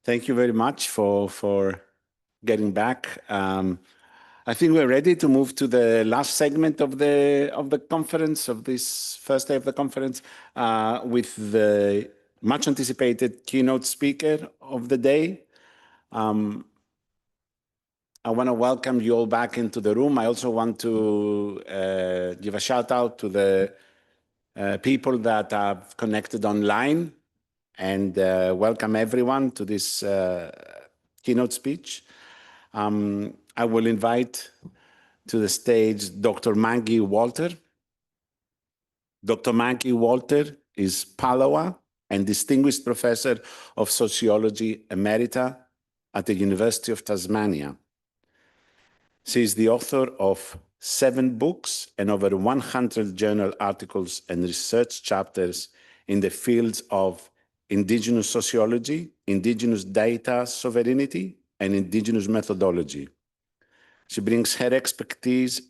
Thank you very much for getting back. I think we're ready to move to the last segment of the conference, of this first day of the conference, with the much anticipated keynote speaker of the day. I want to welcome you all back into the room. I also want to give a shout out to the people that have connected online, and welcome everyone to this keynote speech. I will invite to the stage Dr. Maggie Walter. Dr. Maggie Walter is Palawa and Distinguished Professor of Sociology Emerita at the University of Tasmania. She is the author of 7 books and over 100 journal articles and research chapters in the fields of Indigenous sociology, Indigenous data sovereignty, and Indigenous methodology. She brings her expertise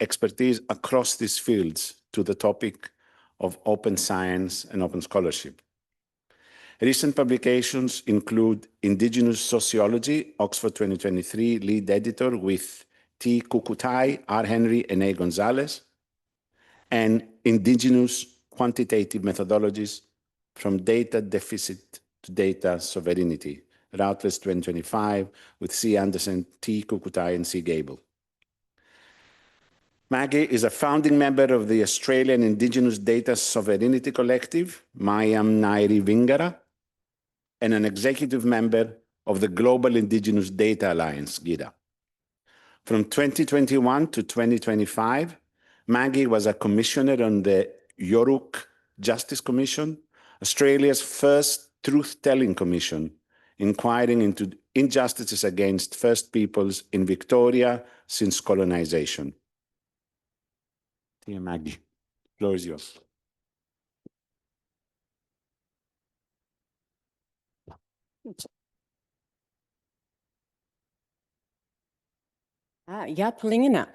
across these fields to the topic of open science and open scholarship. Recent publications include Indigenous Sociology, Oxford 2023, lead editor with T. Kukutai, R. Henry, and A. Gonzalez, and Indigenous Quantitative Methodologies from Data Deficit to Data Sovereignty, Routledge 2025, with C. Anderson, T. Kukutai, and C. Gable. Maggie is a founding member of the Australian Indigenous Data Sovereignty Collective, Mayam Nairi Vingara, and an executive member of the Global Indigenous Data Alliance, GIDA. From 2021 to 2025, Maggie was a commissioner on the Yoruk Justice Commission, Australia's first truth-telling commission, inquiring into injustices against First Peoples in Victoria since colonisation. Dear Maggie, the floor is yours. Yapalingana.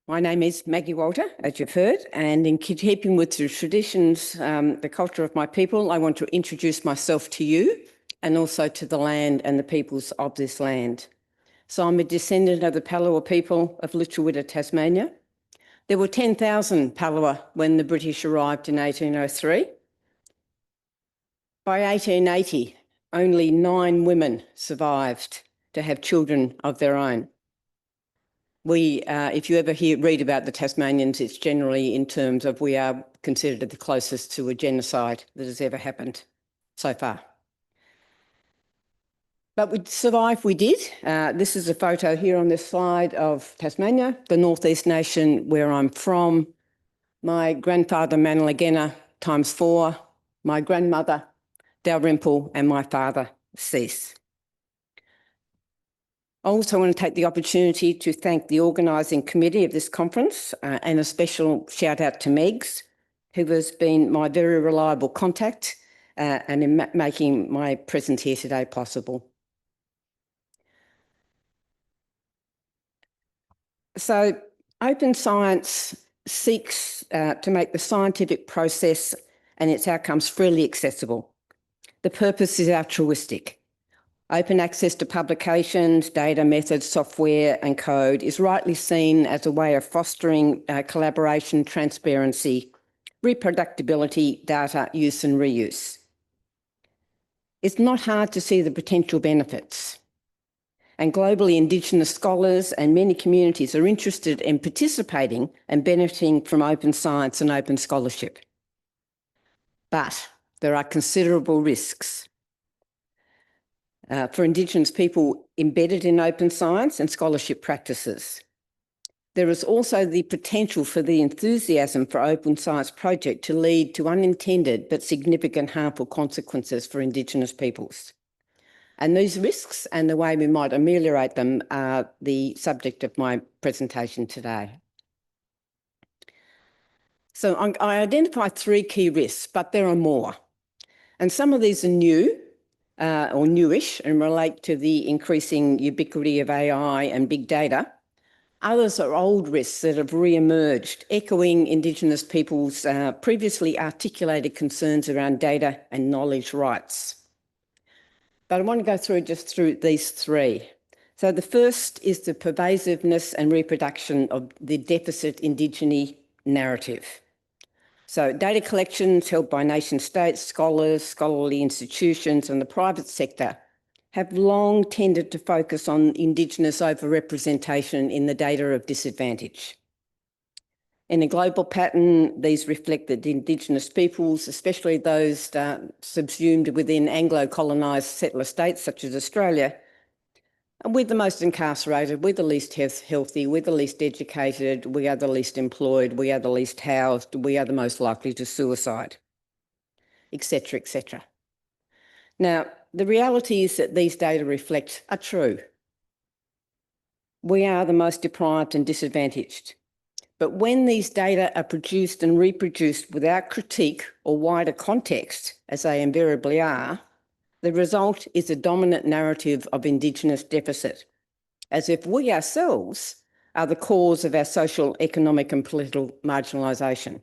My name is Maggie Walter, as you've heard, and in keeping with the traditions, the culture of my people, I want to introduce myself to you and also to the land and the peoples of this land. So I'm a descendant of the Palawa people of Lutruwita, Tasmania. There were 10,000 Palawa when the British arrived in 1803. By 1880, only 9 women survived to have children of their own. If you ever read about the Tasmanians, it's generally in terms of we are considered the closest to a genocide that has ever happened so far. But we survived, we did. This is a photo here on this slide of Tasmania, the northeast nation where I'm from. My grandfather, Manalagena, ×4, my grandmother, Dalrymple, and my father, Cease. I also want to take the opportunity to thank the organising committee of this conference and a special shout out to Megs, who has been my very reliable contact and in making my presence here today possible. So open science seeks to make the scientific process and its outcomes freely accessible. The purpose is altruistic. Open access to publications, data, methods, software and code is rightly seen as a way of fostering collaboration, transparency, reproducibility, data use and reuse. It's not hard to see the potential benefits. And globally, Indigenous scholars and many communities are interested in participating and benefiting from open science and open scholarship. But there are considerable risks. For Indigenous people embedded in open science and scholarship practices. There is also the potential for the enthusiasm for open science project to lead to unintended but significant harmful consequences for Indigenous peoples. And these risks and the way we might ameliorate them are the subject of my presentation today. So I identify 3 key risks, but there are more. And some of these are new or newish and relate to the increasing ubiquity of AI and big data. Others are old risks that have re-emerged, echoing Indigenous peoples' previously articulated concerns around data and knowledge rights. But I want to go through these three. So the first is the pervasiveness and reproduction of the deficit Indigene narrative. So data collections held by nation states, scholars, scholarly institutions and the private sector have long tended to focus on Indigenous overrepresentation in the data of disadvantage. In a global pattern, these reflect that Indigenous peoples, especially those subsumed within Anglo-colonised settler states such as Australia, we're the most incarcerated, we're the least healthy, we're the least educated, we are the least employed, we are the least housed, we are the most likely to suicide, etc., etc. Now, the realities that these data reflect are true. We are the most deprived and disadvantaged. But when these data are produced and reproduced without critique or wider context, as they invariably are, the result is a dominant narrative of Indigenous deficit, as if we ourselves are the cause of our social, economic and political marginalisation.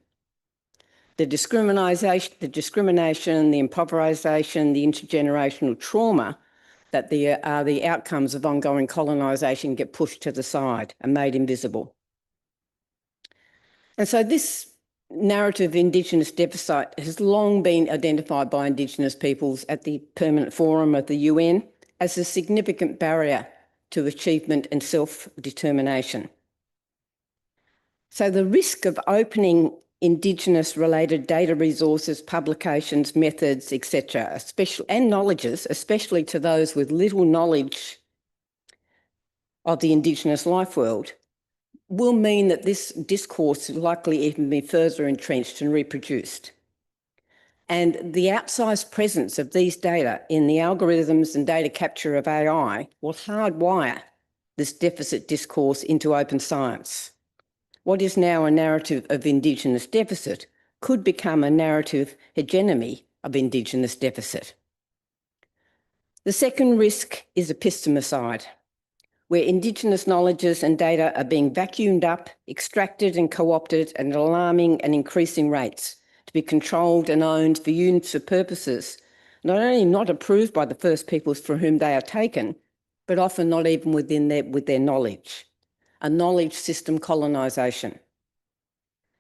The discrimination, the impoverisation, the intergenerational trauma that are the outcomes of ongoing colonisation get pushed to the side and made invisible. And so this narrative of Indigenous deficit has long been identified by Indigenous peoples at the Permanent Forum of the UN as a significant barrier to achievement and self-determination. So the risk of opening Indigenous-related data resources, publications, methods, etc., and knowledges, especially to those with little knowledge of the Indigenous life world, will mean that this discourse will likely even be further entrenched and reproduced. And the outsized presence of these data in the algorithms and data capture of AI will hardwire this deficit discourse into open science. What is now a narrative of Indigenous deficit could become a narrative hegemony of Indigenous deficit. The second risk is epistemicide, where Indigenous knowledges and data are being vacuumed up, extracted and co-opted at alarming and increasing rates to be controlled and owned for use of purposes not only not approved by the First Peoples for whom they are taken, but often not even with their knowledge, a knowledge system colonisation.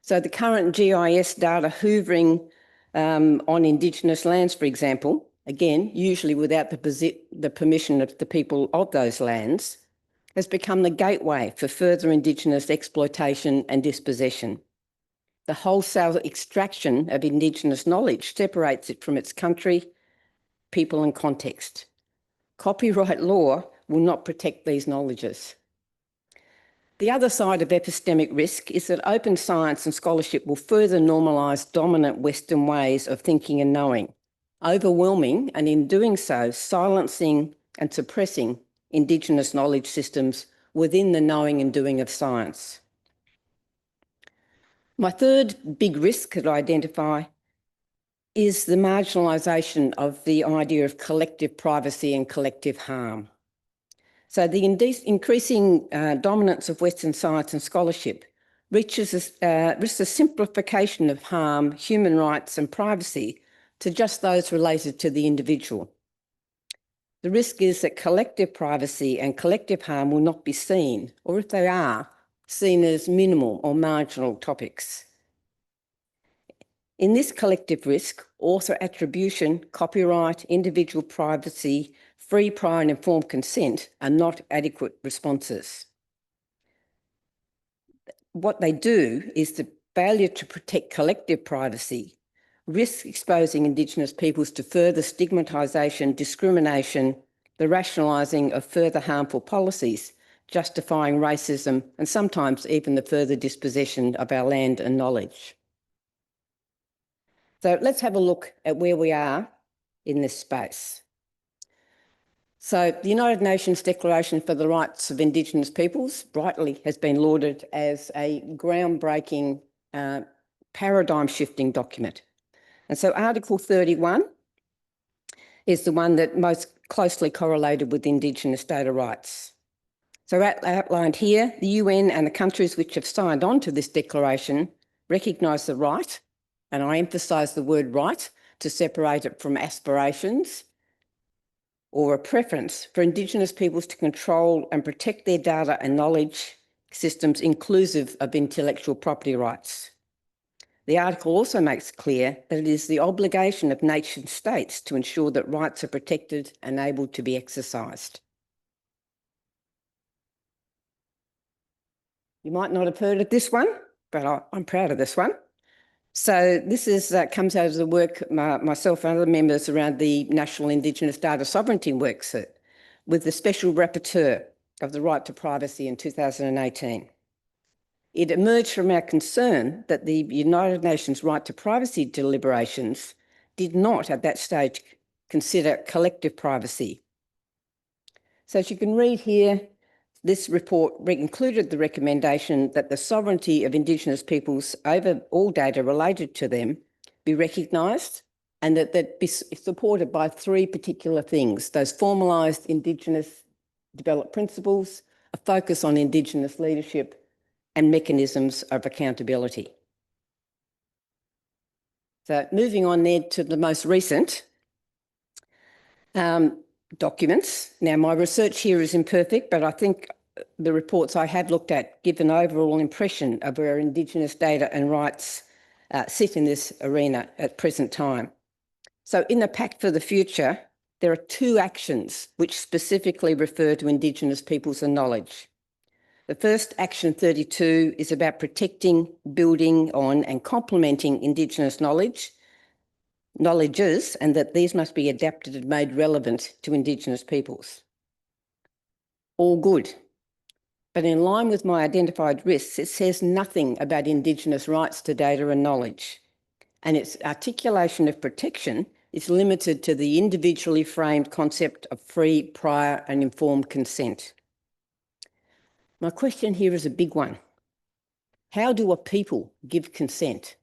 So the current GIS data hoovering on Indigenous lands, for example, again, usually without the permission of the people of those lands, has become the gateway for further Indigenous exploitation and dispossession. The wholesale extraction of Indigenous knowledge separates it from its country, people and context. Copyright law will not protect these knowledges. The other side of epistemic risk is that open science and scholarship will further normalise dominant Western ways of thinking and knowing, overwhelming and in doing so silencing and suppressing Indigenous knowledge systems within the knowing and doing of science. My third big risk that I identify is the marginalisation of the idea of collective privacy and collective harm. So the increasing dominance of Western science and scholarship risks a simplification of harm, human rights and privacy to just those related to the individual. The risk is that collective privacy and collective harm will not be seen, or if they are, seen as minimal or marginal topics. In this collective risk, author attribution, copyright, individual privacy, free, prior and informed consent are not adequate responses. What they do is the failure to protect collective privacy risks exposing Indigenous peoples to further stigmatisation, discrimination, the rationalising of further harmful policies, justifying racism and sometimes even the further dispossession of our land and knowledge. So let's have a look at where we are in this space. So the United Nations Declaration for the Rights of Indigenous Peoples rightly has been lauded as a groundbreaking paradigm-shifting document. And so Article 31 is the one that most closely correlated with Indigenous data rights. So outlined here, the UN and the countries which have signed on to this declaration recognise the right, and I emphasise the word right to separate it from aspirations or a preference for Indigenous peoples to control and protect their data and knowledge systems inclusive of intellectual property rights. The article also makes clear that it is the obligation of nation states to ensure that rights are protected and able to be exercised. You might not have heard of this one, but I'm proud of this one. So this comes out of the work myself and other members around the National Indigenous Data Sovereignty Workset with the Special Rapporteur of the Right to Privacy in 2018. It emerged from our concern that the United Nations Right to Privacy deliberations did not at that stage consider collective privacy. So as you can read here, this report included the recommendation that the sovereignty of Indigenous peoples over all data related to them be recognised and that be supported by three particular things: those formalised Indigenous developed principles, a focus on Indigenous leadership, and mechanisms of accountability. So moving on there to the most recent documents. Now, my research here is imperfect, but I think the reports I have looked at give an overall impression of where Indigenous data and rights sit in this arena at present time. So in the Pact for the Future, there are two actions which specifically refer to Indigenous peoples and knowledge. The first, Action 32, is about protecting, building on and complementing Indigenous knowledges, and that these must be adapted and made relevant to Indigenous peoples. All good. But in line with my identified risks, it says nothing about Indigenous rights to data and knowledge, and its articulation of protection is limited to the individually framed concept of free, prior and informed consent. My question here is a big one. How do a people give consent?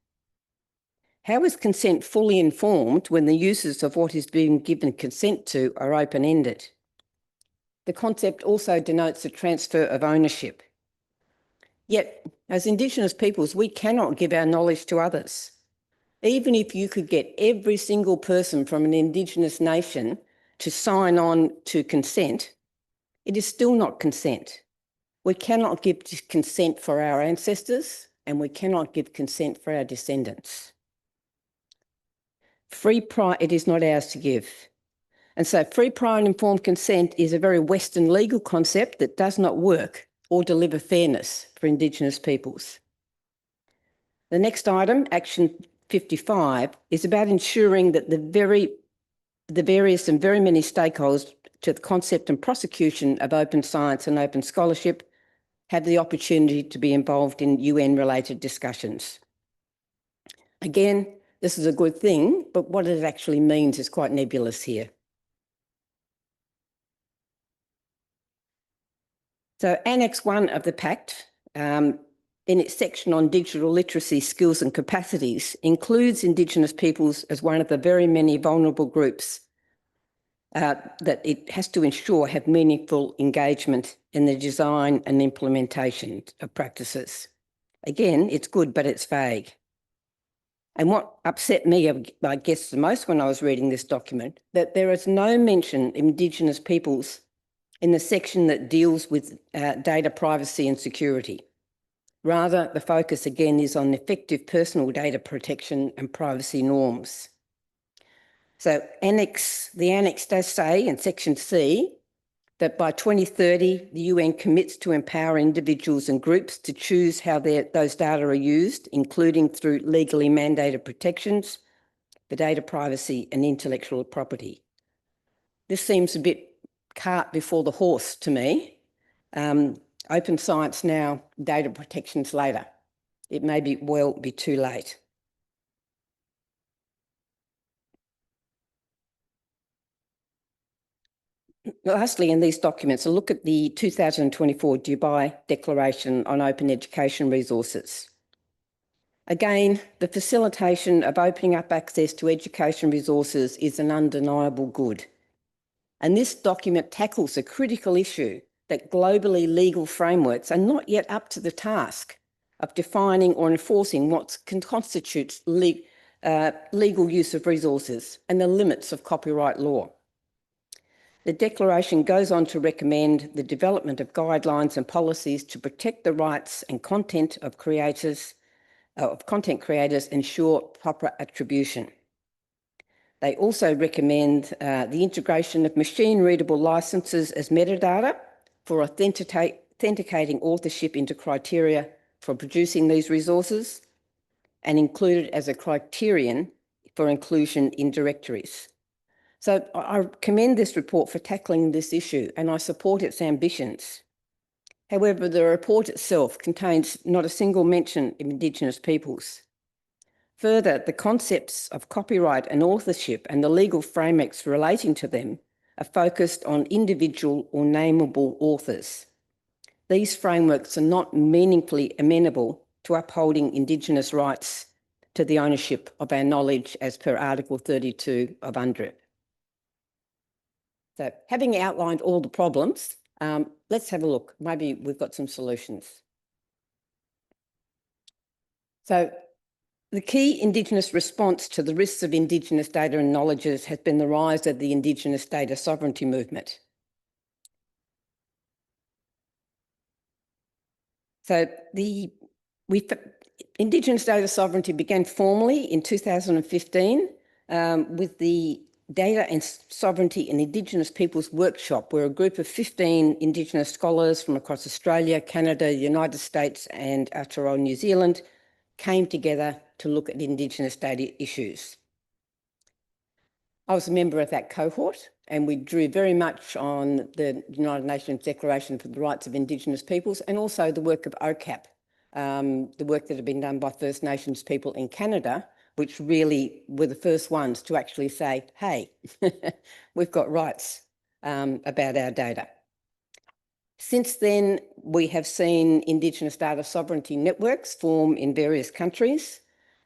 How is consent fully informed when the uses of what is being given consent to are open-ended? The concept also denotes a transfer of ownership. Yet, as Indigenous peoples, we cannot give our knowledge to others. Even if you could get every single person from an Indigenous nation to sign on to consent, it is still not consent. We cannot give consent for our ancestors, and we cannot give consent for our descendants. Free, prior, it is not ours to give. And so free, prior and informed consent is a very Western legal concept that does not work or deliver fairness for Indigenous peoples. The next item, Action 55, is about ensuring that the various and very many stakeholders to the concept and prosecution of open science and open scholarship have the opportunity to be involved in UN-related discussions. Again, this is a good thing, but what it actually means is quite nebulous here. So Annex 1 of the Pact, in its section on digital literacy skills and capacities, includes Indigenous peoples as one of the very many vulnerable groups that it has to ensure have meaningful engagement in the design and implementation of practices. Again, it's good, but it's vague. And what upset me, I guess, the most when I was reading this document, that there is no mention of Indigenous peoples in the section that deals with data privacy and security. Rather, the focus again is on effective personal data protection and privacy norms. So the annex does say in section C that by 2030, the UN commits to empower individuals and groups to choose how those data are used, including through legally mandated protections for data privacy and intellectual property. This seems a bit cart before the horse to me. Open science now, data protections later. It may be too late. Lastly, in these documents, a look at the 2024 Dubai Declaration on Open Education Resources. Again, the facilitation of opening up access to education resources is an undeniable good. And this document tackles a critical issue that globally legal frameworks are not yet up to the task of defining or enforcing what constitutes legal use of resources and the limits of copyright law. The declaration goes on to recommend the development of guidelines and policies to protect the rights and content of content creators, ensure proper attribution. They also recommend the integration of machine-readable licenses as metadata for authenticating authorship into criteria for producing these resources and included as a criterion for inclusion in directories. So I commend this report for tackling this issue and I support its ambitions. However, the report itself contains not a single mention of Indigenous peoples. Further, the concepts of copyright and authorship and the legal frameworks relating to them are focused on individual or nameable authors. These frameworks are not meaningfully amenable to upholding Indigenous rights to the ownership of our knowledge as per Article 32 of UNDRIP. So having outlined all the problems, let's have a look. Maybe we've got some solutions. So the key Indigenous response to the risks of Indigenous data and knowledges has been the rise of the Indigenous data sovereignty movement. So Indigenous data sovereignty began formally in 2015 with the Data and Sovereignty in Indigenous Peoples Workshop, where a group of 15 Indigenous scholars from across Australia, Canada, the United States and Aotearoa, New Zealand came together to look at Indigenous data issues. I was a member of that cohort and we drew very much on the United Nations Declaration for the Rights of Indigenous Peoples and also the work of OCAP, the work that had been done by First Nations people in Canada, which really were the first ones to actually say, hey, we've got rights about our data. Since then, we have seen Indigenous data sovereignty networks form in various countries,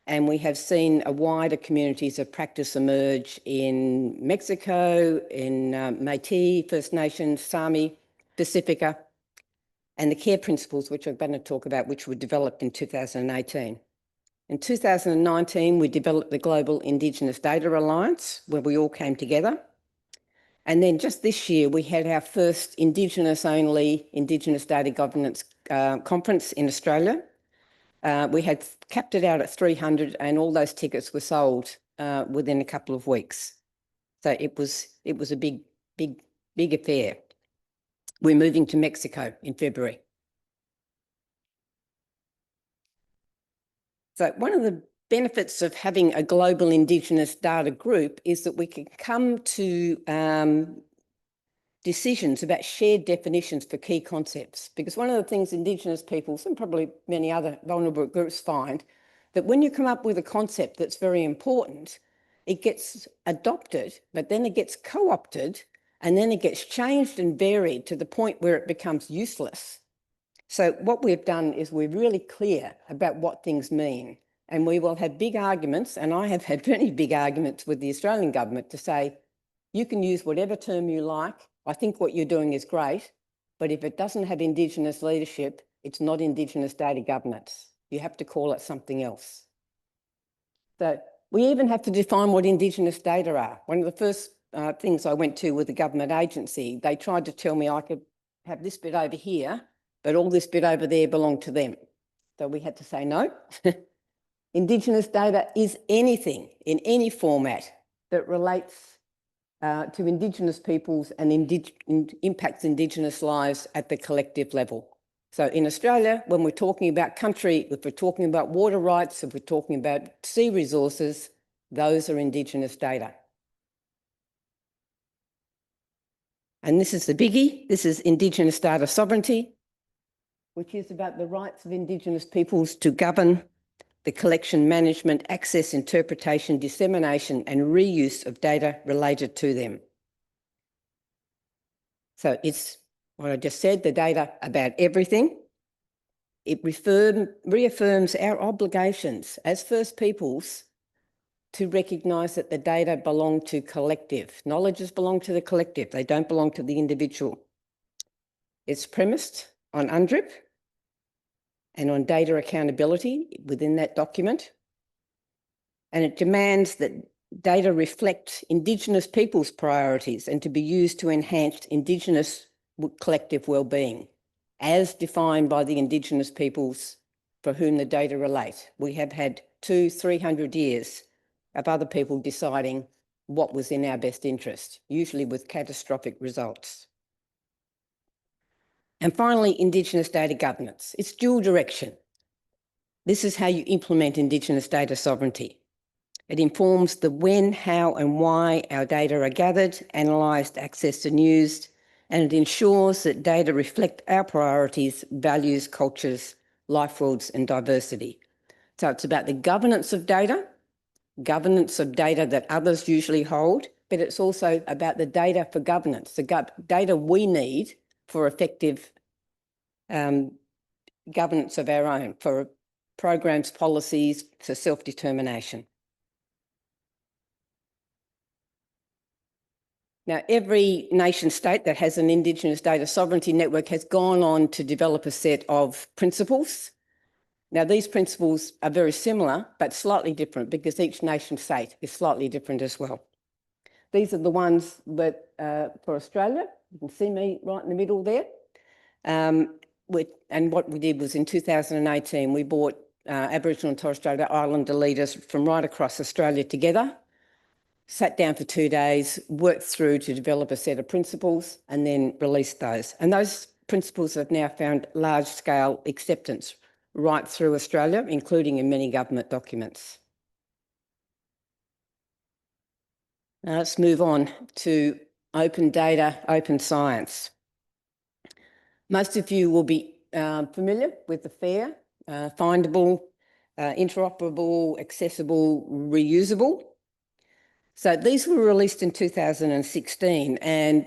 and we have seen a wider communities of practice emerge in Mexico, in Métis, First Nations, Sami, Pacifica, and the care principles, which I'm going to talk about, which were developed in 2018. In 2019, we developed the Global Indigenous Data Alliance, where we all came together. And then just this year, we had our first Indigenous-only Indigenous Data Governance conference in Australia. We had capped it out at 300 and all those tickets were sold within a couple of weeks. So it was a big affair. We're moving to Mexico in February. So one of the benefits of having a global Indigenous data group is that we can come to decisions about shared definitions for key concepts. Because one of the things Indigenous peoples and probably many other vulnerable groups find that when you come up with a concept that's very important, it gets adopted, but then it gets co-opted and then it gets changed and varied to the point where it becomes useless. So what we've done is we're really clear about what things mean. And we will have big arguments, and I have had very big arguments with the Australian government to say, you can use whatever term you like. I think what you're doing is great, but if it doesn't have Indigenous leadership, it's not Indigenous data governance. You have to call it something else. So we even have to define what Indigenous data are. One of the first things I went to with the government agency, they tried to tell me I could have this bit over here, but all this bit over there belonged to them. So we had to say no. Indigenous data is anything in any format that relates to Indigenous peoples and impacts Indigenous lives at the collective level. So in Australia, when we're talking about country, if we're talking about water rights, if we're talking about sea resources, those are Indigenous data. And this is the biggie. This is Indigenous data sovereignty, which is about the rights of Indigenous peoples to govern the collection, management, access, interpretation, dissemination and reuse of data related to them. So it's what I just said, the data about everything. It reaffirms our obligations as First Peoples to recognise that the data belong to collective. Knowledges belong to the collective. They don't belong to the individual. It's premised on UNDRIP and on data accountability within that document. And it demands that data reflect Indigenous people's priorities and to be used to enhance Indigenous collective wellbeing, as defined by the Indigenous peoples for whom the data relate. We have had 200-300 years of other people deciding what was in our best interest, usually with catastrophic results. And finally, Indigenous data governance. It's dual direction. This is how you implement Indigenous data sovereignty. It informs the when, how and why our data are gathered, analysed, accessed and used, and it ensures that data reflect our priorities, values, cultures, life worlds and diversity. So it's about the governance of data that others usually hold, but it's also about the data for governance, the data we need for effective governance of our own, for programs, policies, for self-determination. Now, every nation state that has an Indigenous data sovereignty network has gone on to develop a set of principles. Now, these principles are very similar, but slightly different because each nation state is slightly different as well. These are the ones that for Australia, you can see me right in the middle there. And what we did was in 2018, we brought Aboriginal and Torres Strait Islander leaders from right across Australia together, sat down for 2 days, worked through to develop a set of principles and then released those. And those principles have now found large-scale acceptance right through Australia, including in many government documents. Now let's move on to open data, open science. Most of you will be familiar with the FAIR, findable, interoperable, accessible, reusable. So these were released in 2016, and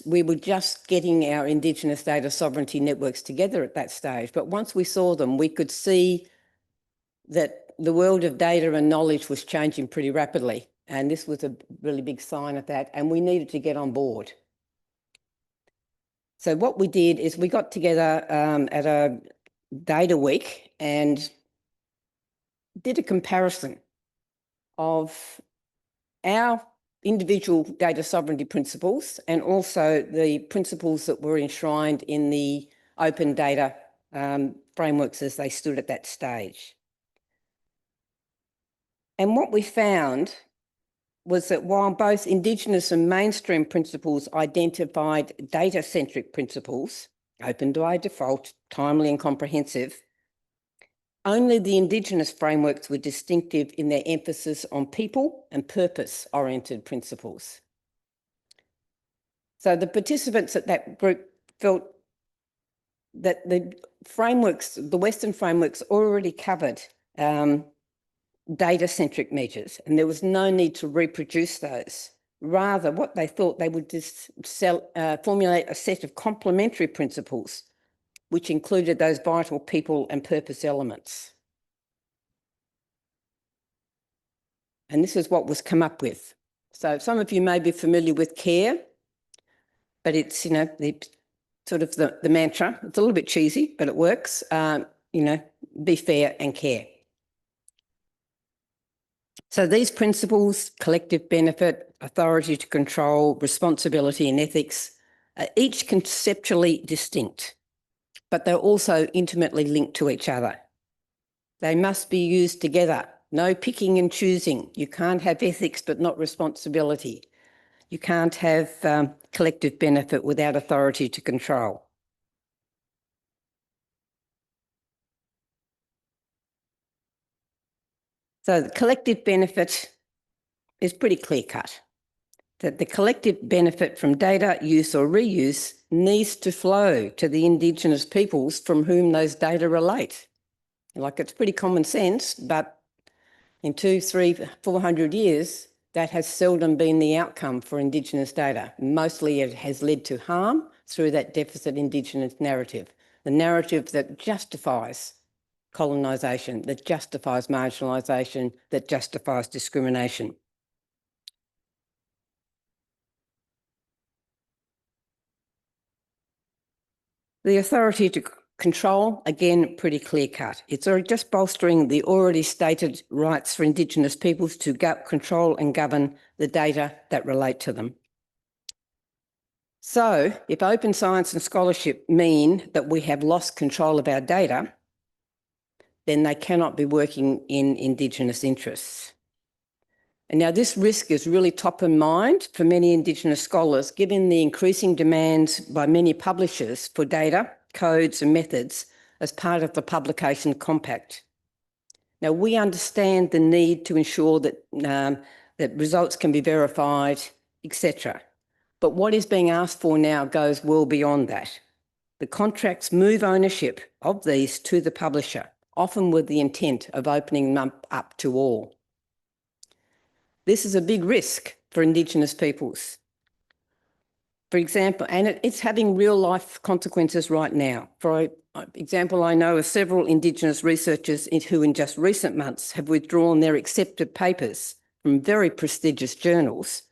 we were just getting our Indigenous data sovereignty networks together at that stage. But once we saw them, we could see that the world of data and knowledge was changing pretty rapidly. And this was a really big sign of that, and we needed to get on board. So what we did is we got together at a data week and did a comparison of our individual data sovereignty principles and also the principles that were enshrined in the open data frameworks as they stood at that stage. And what we found was that while both Indigenous and mainstream principles identified data-centric principles, open by default, timely and comprehensive, only the Indigenous frameworks were distinctive in their emphasis on people and purpose-oriented principles. So the participants at that group felt that the frameworks, the Western frameworks, already covered data-centric measures, and there was no need to reproduce those. Rather, what they thought, they would just formulate a set of complementary principles which included those vital people and purpose elements. And this is what was come up with. So some of you may be familiar with CARE, but it's, you know, the mantra. It's a little bit cheesy, but it works. You know, be fair and care. So these principles, collective benefit, authority to control, responsibility and ethics, are each conceptually distinct, but they're also intimately linked to each other. They must be used together. No picking and choosing. You can't have ethics but not responsibility. You can't have collective benefit without authority to control. So the collective benefit is pretty clear-cut, that the collective benefit from data use or reuse needs to flow to the Indigenous peoples from whom those data relate. Like, it's pretty common sense, but in 200-400 years, that has seldom been the outcome for Indigenous data. Mostly it has led to harm through that deficit Indigenous narrative, the narrative that justifies colonisation, that justifies marginalisation, that justifies discrimination. The authority to control, again, pretty clear-cut. It's just bolstering the already stated rights for Indigenous peoples to control and govern the data that relate to them. So, if open science and scholarship mean that we have lost control of our data, then they cannot be working in Indigenous interests. And now this risk is really top of mind for many Indigenous scholars, given the increasing demands by many publishers for data, codes and methods as part of the publication compact. Now, we understand the need to ensure that, that results can be verified, etc. But what is being asked for now goes well beyond that. The contracts move ownership of these to the publisher, often with the intent of opening them up to all. This is a big risk for Indigenous peoples. For example, and it's having real life consequences right now. For example, I know of several Indigenous researchers who in just recent months have withdrawn their accepted papers from very prestigious journals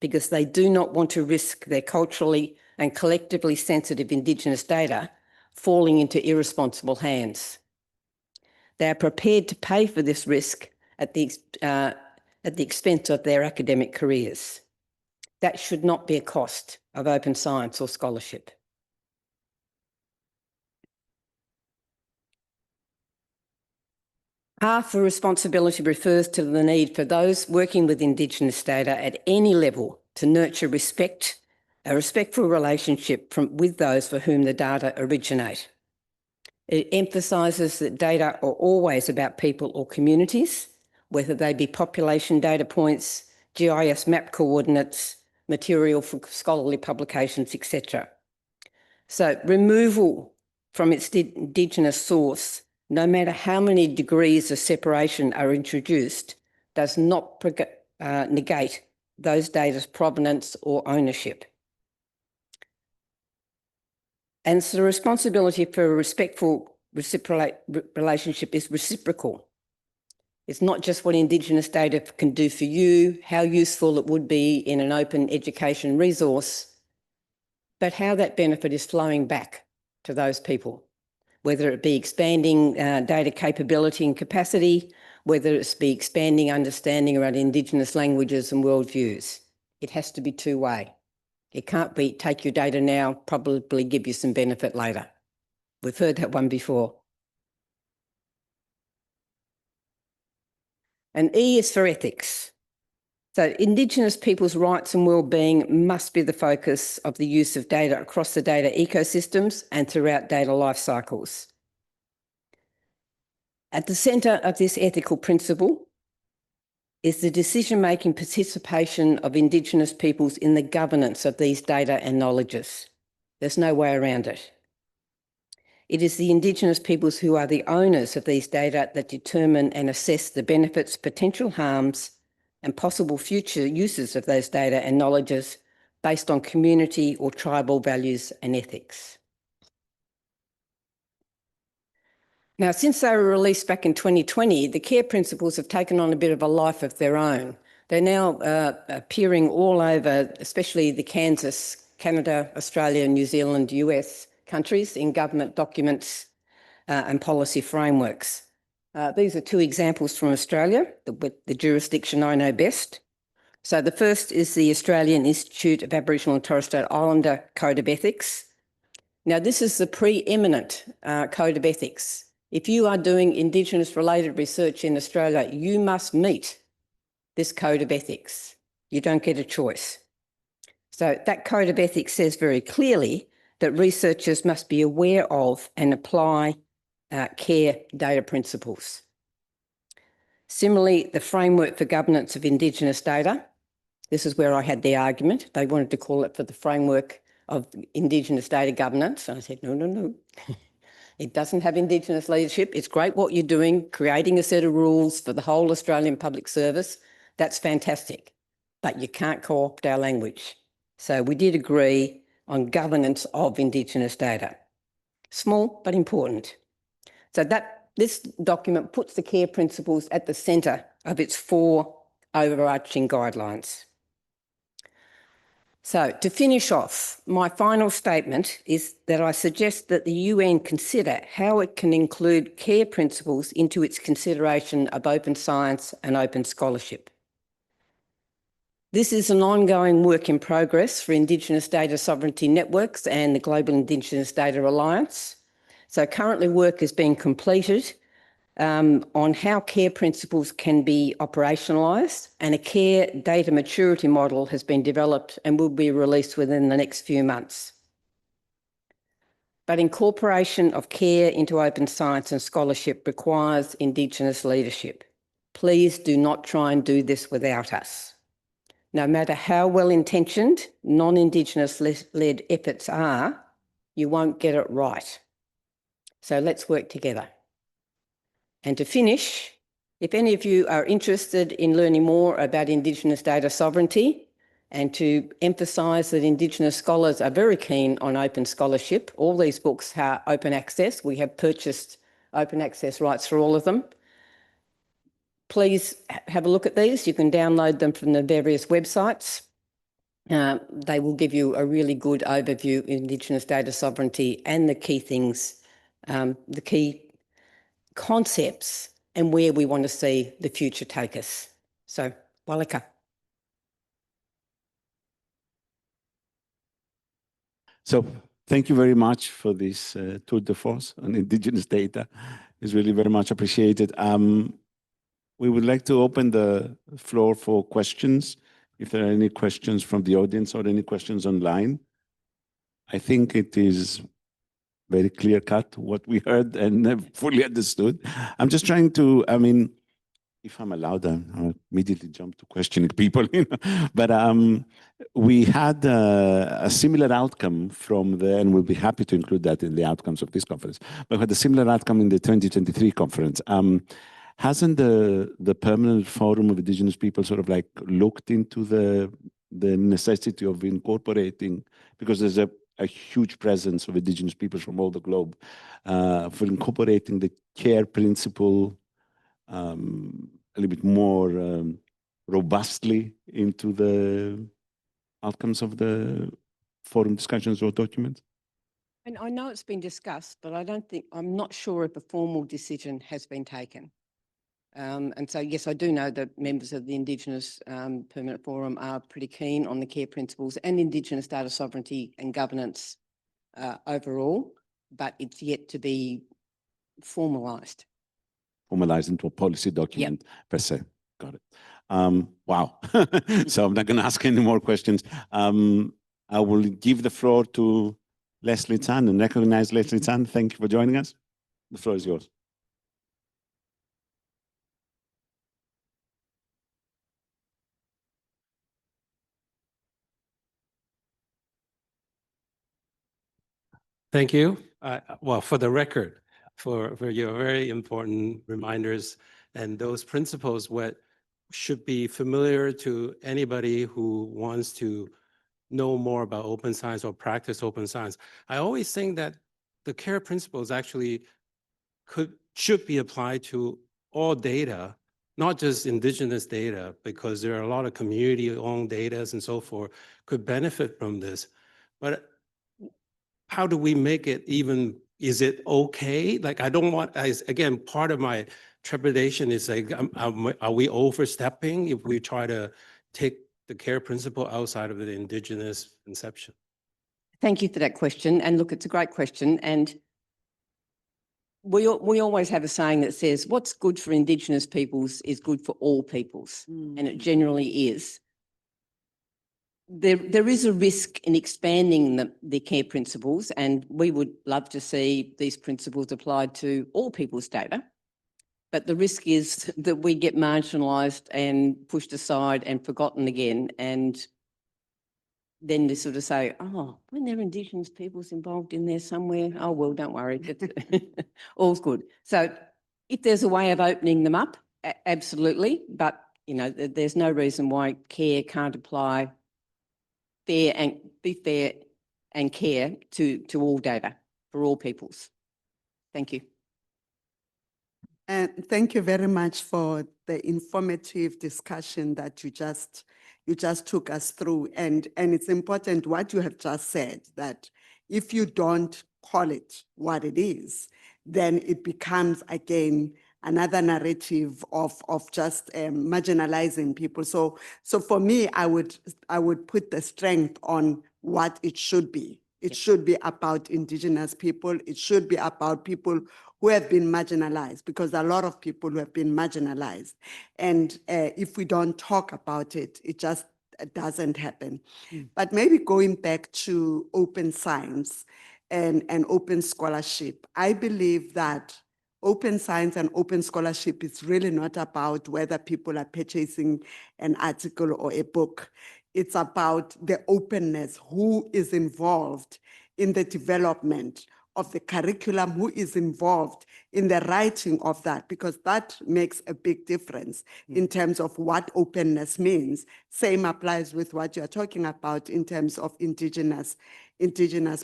because they do not want to risk their culturally and collectively sensitive Indigenous data falling into irresponsible hands. They are prepared to pay for this risk at the expense of their academic careers. That should not be a cost of open science or scholarship. R for responsibility refers to the need for those working with Indigenous data at any level to nurture a respectful relationship with those for whom the data originate. It emphasises that data are always about people or communities, whether they be population data points, GIS map coordinates, material for scholarly publications, etc. So removal from its Indigenous source, no matter how many degrees of separation are introduced, does not negate those data's provenance or ownership. And so the responsibility for a respectful relationship is reciprocal. It's not just what Indigenous data can do for you, how useful it would be in an open education resource, but how that benefit is flowing back to those people, whether it be expanding data capability and capacity, whether it's be expanding understanding around Indigenous languages and worldviews. It has to be two-way. It can't be take your data now, probably give you some benefit later. We've heard that one before. And E is for ethics. So Indigenous people's rights and wellbeing must be the focus of the use of data across the data ecosystems and throughout data life cycles. At the centre of this ethical principle is the decision-making participation of Indigenous peoples in the governance of these data and knowledges. There's no way around it. It is the Indigenous peoples who are the owners of these data that determine and assess the benefits, potential harms, and possible future uses of those data and knowledges based on community or tribal values and ethics. Now, since they were released back in 2020, the CARE principles have taken on a bit of a life of their own. They're now appearing all over, especially the Kansas, Canada, Australia, New Zealand, US countries in government documents and policy frameworks. These are two examples from Australia, the jurisdiction I know best. So the first is the Australian Institute of Aboriginal and Torres Strait Islander Code of Ethics. Now, this is the preeminent code of ethics. If you are doing Indigenous-related research in Australia, you must meet this code of ethics. You don't get a choice. So that code of ethics says very clearly that researchers must be aware of and apply CARE data principles. Similarly, the framework for governance of Indigenous data, this is where I had the argument. They wanted to call it for the framework of Indigenous data governance. And I said, no, no, no. It doesn't have Indigenous leadership. It's great what you're doing, creating a set of rules for the whole Australian public service. That's fantastic. But you can't co-opt our language. So we did agree on governance of Indigenous data. Small but important. So this document puts the CARE principles at the centre of its 4 overarching guidelines. So to finish off, my final statement is that I suggest that the UN consider how it can include care principles into its consideration of open science and open scholarship. This is an ongoing work in progress for Indigenous data sovereignty networks and the Global Indigenous Data Alliance. So currently work is being completed on how care principles can be operationalised, and a care data maturity model has been developed and will be released within the next few months. But incorporation of care into open science and scholarship requires Indigenous leadership. Please do not try and do this without us. No matter how well-intentioned non-Indigenous-led efforts are, you won't get it right. So let's work together. And to finish, if any of you are interested in learning more about Indigenous data sovereignty, and to emphasise that Indigenous scholars are very keen on open scholarship, all these books are open access. We have purchased open access rights for all of them. Please have a look at these. You can download them from the various websites. They will give you a really good overview of Indigenous data sovereignty and the key things, the key concepts and where we want to see the future take us. So, walaka. So thank you very much for this tour de force on Indigenous data. It's really very much appreciated. We would like to open the floor for questions. If there are any questions from the audience or any questions online, I think it is very clear cut what we heard and fully understood. I'm just trying to, I mean, if I'm allowed, I'll immediately jump to questioning people. But we had a similar outcome from the, and we'll be happy to include that in the outcomes of this conference, but we had a similar outcome in the 2023 conference. Hasn't the Permanent Forum of Indigenous People sort of like looked into the necessity of incorporating, because there's a huge presence of Indigenous people from all the globe, for incorporating the care principle a little bit more robustly into the outcomes of the forum discussions or documents? And I know it's been discussed, but I'm not sure if a formal decision has been taken. And so, yes, I do know that members of the Indigenous Permanent Forum are pretty keen on the care principles and Indigenous data sovereignty and governance overall, but it's yet to be formalised. Formalized into a policy document per se. Got it. Wow. So I'm not going to ask any more questions. I will give the floor to Leslie Tan and recognize Leslie Tan. Thank you for joining us. The floor is yours. Thank you. Well, for the record, for your very important reminders, and those principles what should be familiar to anybody who wants to know more about open science or practice open science. I always think that the care principles actually should be applied to all data, not just Indigenous data, because there are a lot of community-owned data and so forth could benefit from this. But how do we make it even, is it okay? Like, I don't want, again, part of my trepidation is like, are we overstepping if we try to take the care principle outside of the Indigenous conception? Thank you for that question. And look, it's a great question. And we always have a saying that says, what's good for Indigenous peoples is good for all peoples. And it generally is. There is a risk in expanding the care principles, and we would love to see these principles applied to all people's data. But the risk is that we get marginalised and pushed aside and forgotten again. And then they sort of say, oh, when there are Indigenous peoples involved in there somewhere, oh, well, don't worry, all's good. So if there's a way of opening them up, absolutely. But, you know, there's no reason why care can't apply be fair and care to all data for all peoples. Thank you. And thank you very much for the informative discussion that you just you just took us through. And it's important what you have just said, that if you don't call it what it is, then it becomes again another narrative of just marginalizing people. So for me, I would put the strength on what it should be. It should be about Indigenous people. It should be about people who have been marginalized, because there are a lot of people who have been marginalized. And if we don't talk about it, it just doesn't happen. But maybe going back to open science and open scholarship, I believe that open science and open scholarship is really not about whether people are purchasing an article or a book. It's about the openness, who is involved in the development of the curriculum, who is involved in the writing of that, because that makes a big difference in terms of what openness means. Same applies with what you're talking about in terms of indigenous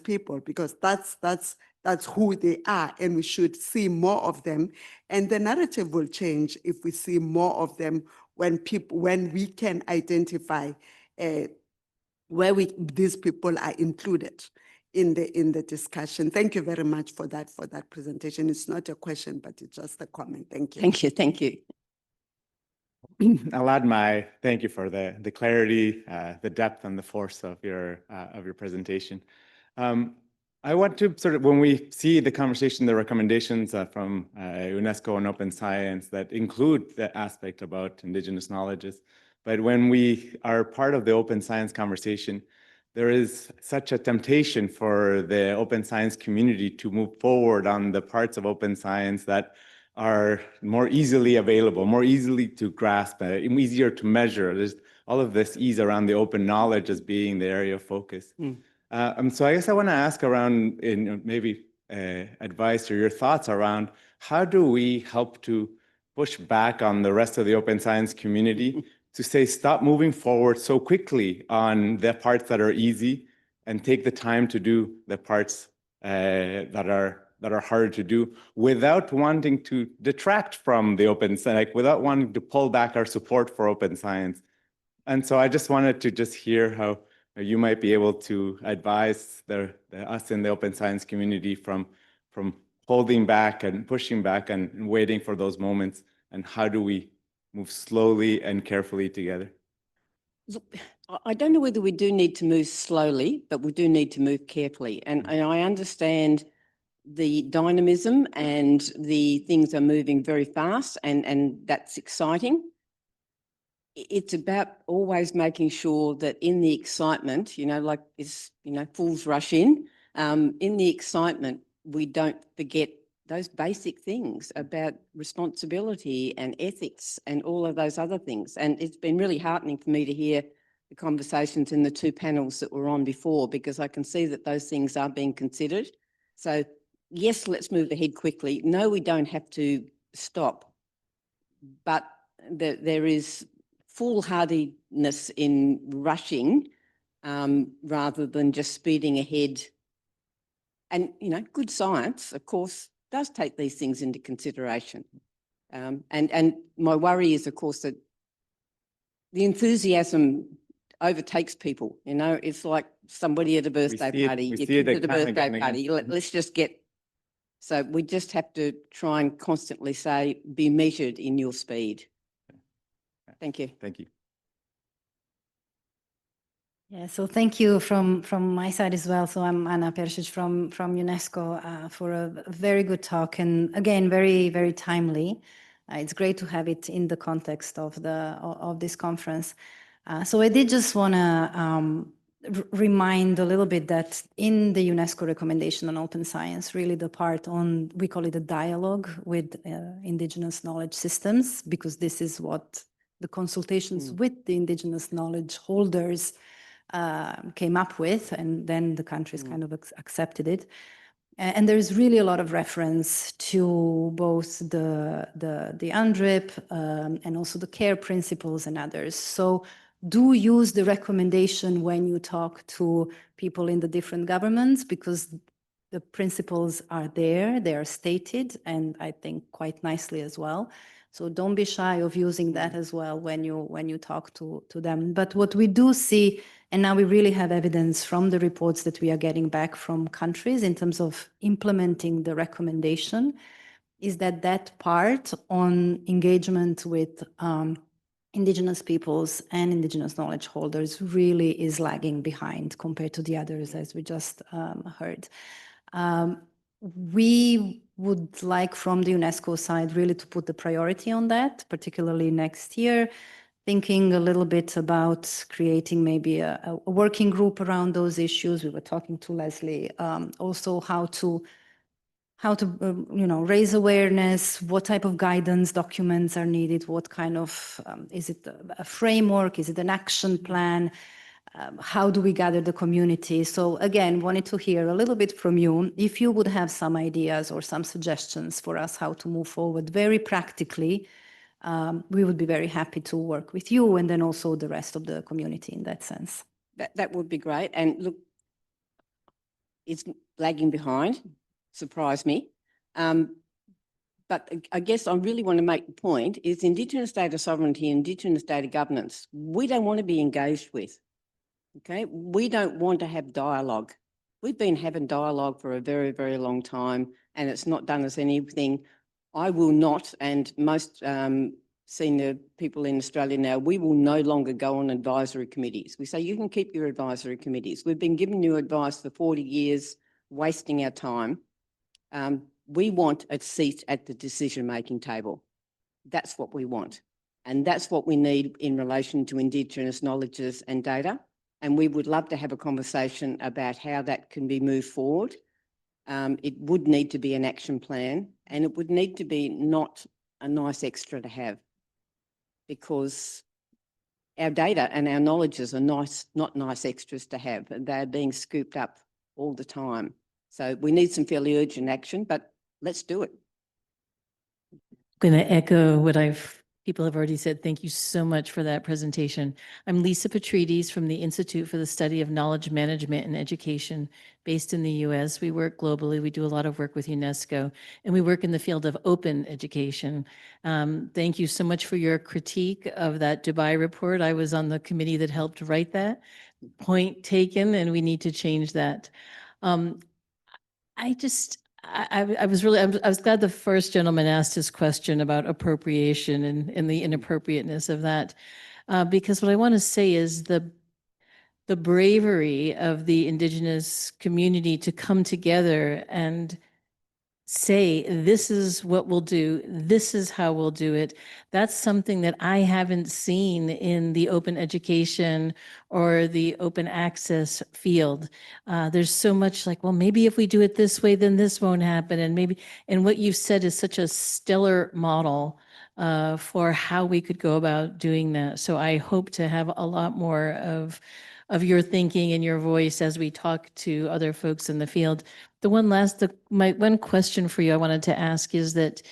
people, because that's who they are, and we should see more of them. And the narrative will change if we see more of them, when we can identify where these people are included in the discussion. Thank you very much for that presentation. It's not a question, but it's just a comment. Thank you. Thank you. Thank you. I'll add my thank you for the clarity, the depth, and the force of your presentation. I want to sort of, when we see the conversation, the recommendations from UNESCO and Open Science that include the aspect about Indigenous knowledges, but when we are part of the open science conversation, there is such a temptation for the open science community to move forward on the parts of open science that are more easily available, more easily to grasp, easier to measure. There's all of this ease around the open knowledge as being the area of focus. So I guess I want to ask around, maybe advice or your thoughts around how do we help to push back on the rest of the open science community to say, stop moving forward so quickly on the parts that are easy and take the time to do the parts that are harder to do, without wanting to detract from the open science, like without wanting to pull back our support for open science. And so I just wanted to just hear how you might be able to advise us in the open science community from holding back and pushing back and waiting for those moments, and how do we move slowly and carefully together? I don't know whether we do need to move slowly, but we do need to move carefully. And I understand the dynamism and the things are moving very fast, and that's exciting. It's about always making sure that in the excitement, like it's, fools rush in the excitement, we don't forget those basic things about responsibility and ethics and all of those other things. And it's been really heartening for me to hear the conversations in the two panels that were on before, because I can see that those things are being considered. So yes, let's move ahead quickly. No, we don't have to stop, but there is foolhardiness in rushing rather than just speeding ahead. And, good science, of course, does take these things into consideration. And my worry is, of course, that the enthusiasm overtakes people. It's like somebody at a birthday party. You come to the birthday party, let's just get. So we just have to try and constantly say, be measured in your speed. Thank you. Thank you. Yeah, so thank you from my side as well. So I'm Anna Persic from UNESCO for a very good talk, and again, very, very timely. It's great to have it in the context of this conference. So I did just want to remind a little bit that in the UNESCO recommendation on open science, really the part on, we call it a dialogue with Indigenous knowledge systems, because this is what the consultations with the Indigenous knowledge holders came up with, and then the countries kind of accepted it. And there's really a lot of reference to both the UNDRIP and also the CARE principles and others. So do use the recommendation when you talk to people in the different governments, because the principles are there, they are stated, and I think quite nicely as well. So don't be shy of using that as well when you talk to them. But what we do see, and now we really have evidence from the reports that we are getting back from countries in terms of implementing the recommendation, is that part on engagement with Indigenous peoples and Indigenous knowledge holders really is lagging behind compared to the others, as we just heard. We would like from the UNESCO side really to put the priority on that, particularly next year, thinking a little bit about creating maybe a working group around those issues. We were talking to Leslie, also how to raise awareness, what type of guidance documents are needed, what kind of, is it a framework, is it an action plan, how do we gather the community? So again, wanted to hear a little bit from you, if you would have some ideas or some suggestions for us how to move forward very practically. We would be very happy to work with you and then also the rest of the community in that sense. That would be great. And look, it's lagging behind, surprised me. But I guess I really want to make the point is Indigenous data sovereignty, Indigenous data governance, we don't want to be engaged with, okay? We don't want to have dialogue. We've been having dialogue for a very, very long time and it's not done us anything. I will not, and most senior people in Australia now, we will no longer go on advisory committees. We say you can keep your advisory committees. We've been giving you advice for 40 years, wasting our time. We want a seat at the decision-making table. That's what we want. And that's what we need in relation to Indigenous knowledges and data. And we would love to have a conversation about how that can be moved forward. It would need to be an action plan and it would need to be not a nice extra to have, because our data and our knowledges are nice, not nice extras to have. They're being scooped up all the time. So we need some fairly urgent action, but let's do it. I'm going to echo what people have already said. Thank you so much for that presentation. I'm Lisa Petrides from the Institute for the Study of Knowledge Management and Education based in the US. We work globally. We do a lot of work with UNESCO and we work in the field of open education. Thank you so much for your critique of that Dubai report. I was on the committee that helped write that. Point taken, and we need to change that. I was glad the first gentleman asked his question about appropriation and the inappropriateness of that, because what I want to say is the bravery of the Indigenous community to come together and say, this is what we'll do, this is how we'll do it. That's something that I haven't seen in the open education or the open access field. There's so much like, well, maybe if we do it this way, then this won't happen. And what you've said is such a stellar model for how we could go about doing that. So I hope to have a lot more of your thinking and your voice as we talk to other folks in the field. My one question for you I wanted to ask is that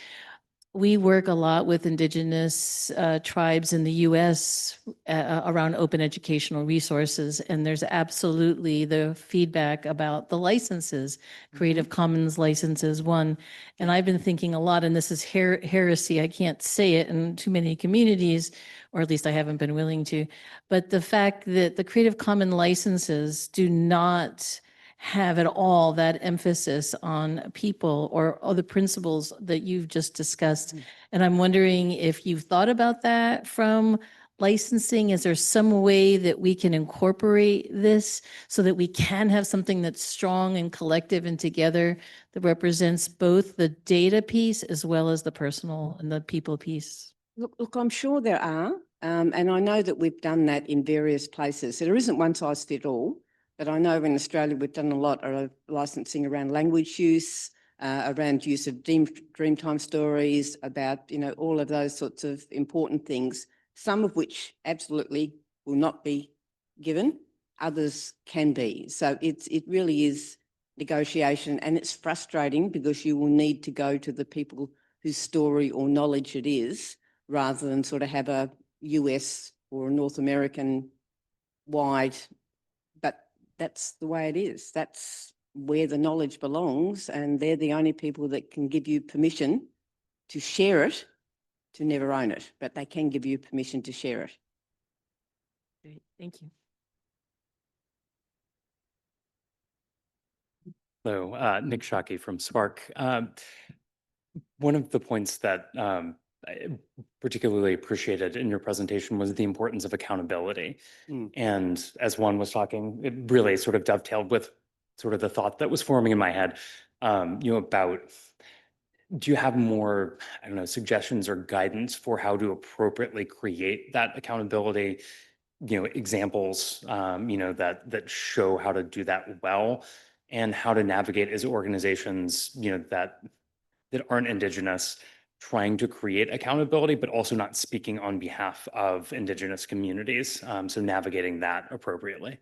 we work a lot with Indigenous tribes in the US around open educational resources, and there's absolutely the feedback about the licenses, Creative Commons licenses one. And I've been thinking a lot, and this is heresy, I can't say it in too many communities, or at least I haven't been willing to, but the fact that the Creative Commons licenses do not have at all that emphasis on people or other principles that you've just discussed. And I'm wondering if you've thought about that from licensing. Is there some way that we can incorporate this so that we can have something that's strong and collective and together that represents both the data piece as well as the personal and the people piece? Look, I'm sure there are. And I know that we've done that in various places. So there isn't one size fit all. But I know in Australia, we've done a lot of licensing around language use, around use of Dreamtime stories, about, all of those sorts of important things, some of which absolutely will not be given, others can be. So it really is negotiation, and it's frustrating because you will need to go to the people whose story or knowledge it is, rather than sort of have a US or a North American wide, but that's the way it is. That's where the knowledge belongs, and they're the only people that can give you permission to share it to never own it, but they can give you permission to share it. Great, thank you. Hello, Nick Shockey from Spark. One of the points that I particularly appreciated in your presentation was the importance of accountability. And as Juan was talking, it really sort of dovetailed with sort of the thought that was forming in my head, about, do you have more, I don't know, suggestions or guidance for how to appropriately create that accountability? Examples, that show how to do that well, and how to navigate as organizations, that aren't Indigenous, trying to create accountability, but also not speaking on behalf of Indigenous communities. So navigating that appropriately.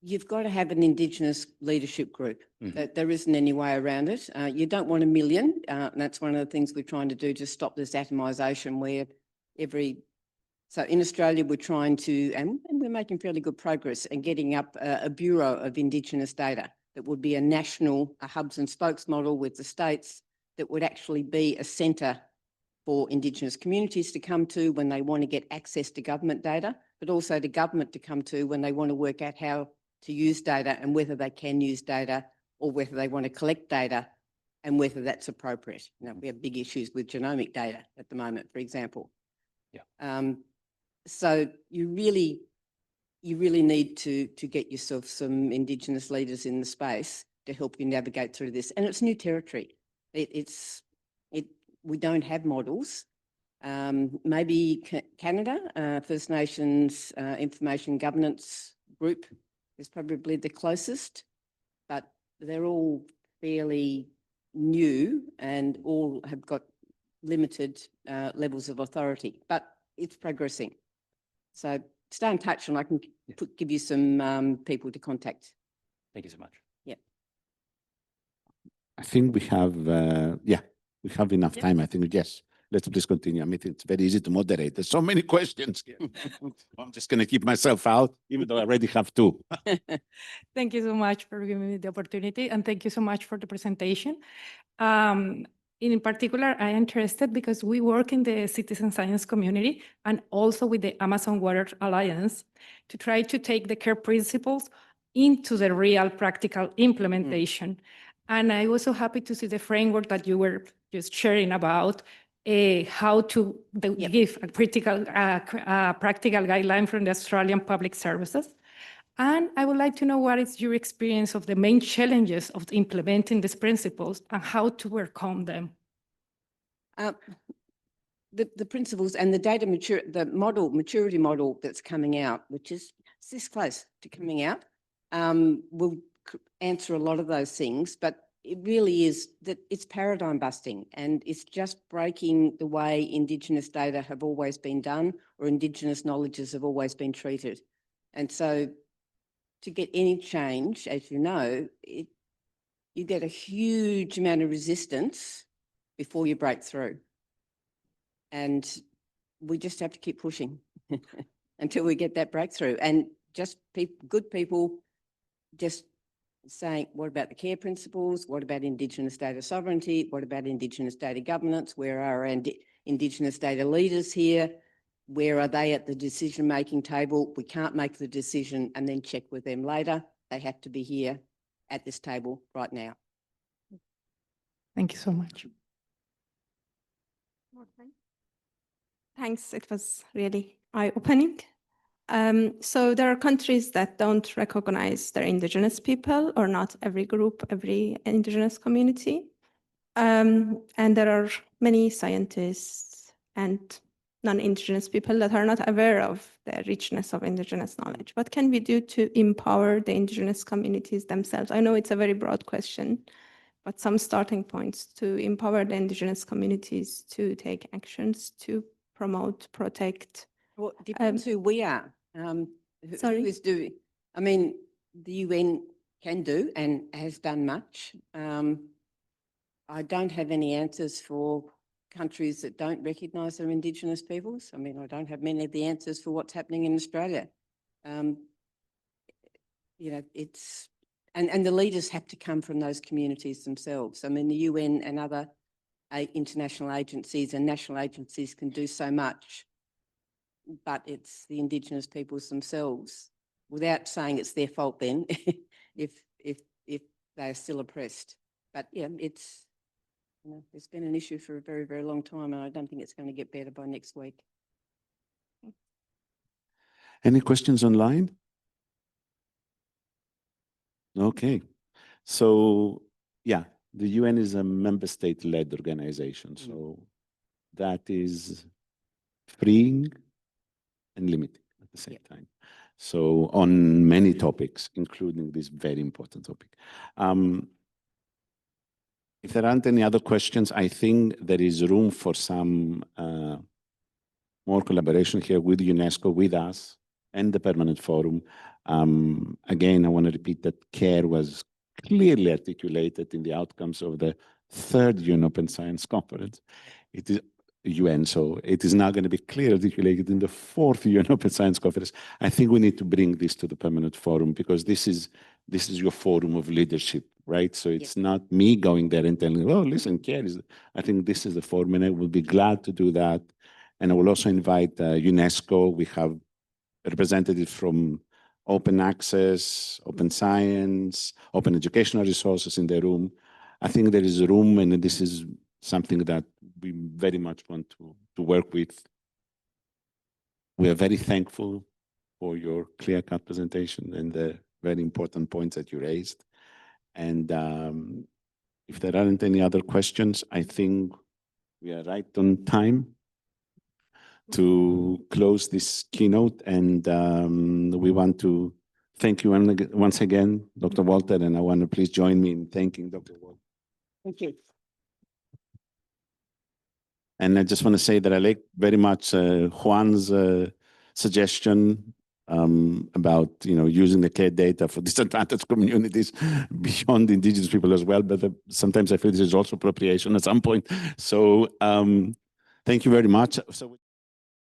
You've got to have an Indigenous leadership group. There isn't any way around it. You don't want a million. And that's one of the things we're trying to do to stop this atomisation where so in Australia, we're trying to, and we're making fairly good progress in getting up a Bureau of Indigenous data that would be a national hubs and spokes model with the states, that would actually be a centre for Indigenous communities to come to when they want to get access to government data, but also the government to come to when they want to work out how to use data and whether they can use data or whether they want to collect data and whether that's appropriate. We have big issues with genomic data at the moment, for example. Yeah. So you really need to get yourself some Indigenous leaders in the space to help you navigate through this. And it's new territory. We don't have models. Maybe Canada, First Nations Information Governance Group is probably the closest, but they're all fairly new and all have got limited levels of authority, but it's progressing. So stay in touch and I can give you some people to contact. Thank you so much. Yep. I think we have, we have enough time. I think, yes, let's please continue. I mean, it's very easy to moderate. There's so many questions. I'm just going to keep myself out, even though I already have two. Thank you so much for giving me the opportunity, and thank you so much for the presentation. In particular, I'm interested because we work in the citizen science community and also with the Amazon Water Alliance to try to take the care principles into the real practical implementation. And I was so happy to see the framework that you were just sharing about how to give a practical guideline from the Australian Public Services. And I would like to know what is your experience of the main challenges of implementing these principles and how to overcome them. The principles and the data maturity model that's coming out, which is this close to coming out, will answer a lot of those things, but it really is that it's paradigm busting and it's just breaking the way Indigenous data have always been done or Indigenous knowledges have always been treated. And so to get any change, as you know, you get a huge amount of resistance before you break through. And we just have to keep pushing until we get that breakthrough. And just good people just saying, what about the care principles? What about Indigenous data sovereignty? What about Indigenous data governance? Where are our Indigenous data leaders here? Where are they at the decision-making table? We can't make the decision and then check with them later. They have to be here at this table right now. Thank you so much. Thanks. It was really eye-opening. So there are countries that don't recognize their Indigenous people, or not every group, every Indigenous community. And there are many scientists and non-Indigenous people that are not aware of the richness of Indigenous knowledge. What can we do to empower the Indigenous communities themselves? I know it's a very broad question, but some starting points to empower the Indigenous communities to take actions to promote, protect. Well, it depends who we are. Sorry? Who is doing? I mean, the UN can do and has done much. I don't have any answers for countries that don't recognise their Indigenous peoples. I mean, I don't have many of the answers for what's happening in Australia. You know, and the leaders have to come from those communities themselves. I mean, the UN and other international agencies and national agencies can do so much, but it's the Indigenous peoples themselves, without saying it's their fault then, if they are still oppressed. But yeah, it's, you know, it's been an issue for a very, very long time, and I don't think it's going to get better by next week. Any questions online? Okay. So, yeah, the UN is a member state-led organization. So that is freeing and limiting at the same time. So on many topics, including this very important topic. If there aren't any other questions, I think there is room for some more collaboration here with UNESCO, with us, and the Permanent Forum. Again, I want to repeat that CARE was clearly articulated in the outcomes of the third UN Open Science Conference. It is UN, so it is now going to be clearly articulated in the fourth UN Open Science Conference. I think we need to bring this to the Permanent Forum, because this is your forum of leadership, right? So it's not me going there and telling, oh, listen, CARE is, I think this is the forum, and I will be glad to do that. And I will also invite UNESCO. We have representatives from Open Access, Open Science, Open Educational Resources in the room. I think there is room, and this is something that we very much want to work with. We are very thankful for your clear-cut presentation and the very important points that you raised. And if there aren't any other questions, I think we are right on time to close this keynote. And we want to thank you once again, Dr. Walter, and I want to please join me in thanking Dr. Walter. Thank you. And I just want to say that I like very much Juan's suggestion about, you know, using the CARE data for disadvantaged communities beyond Indigenous people as well. But sometimes I feel this is also appropriation at some point. So thank you very much. So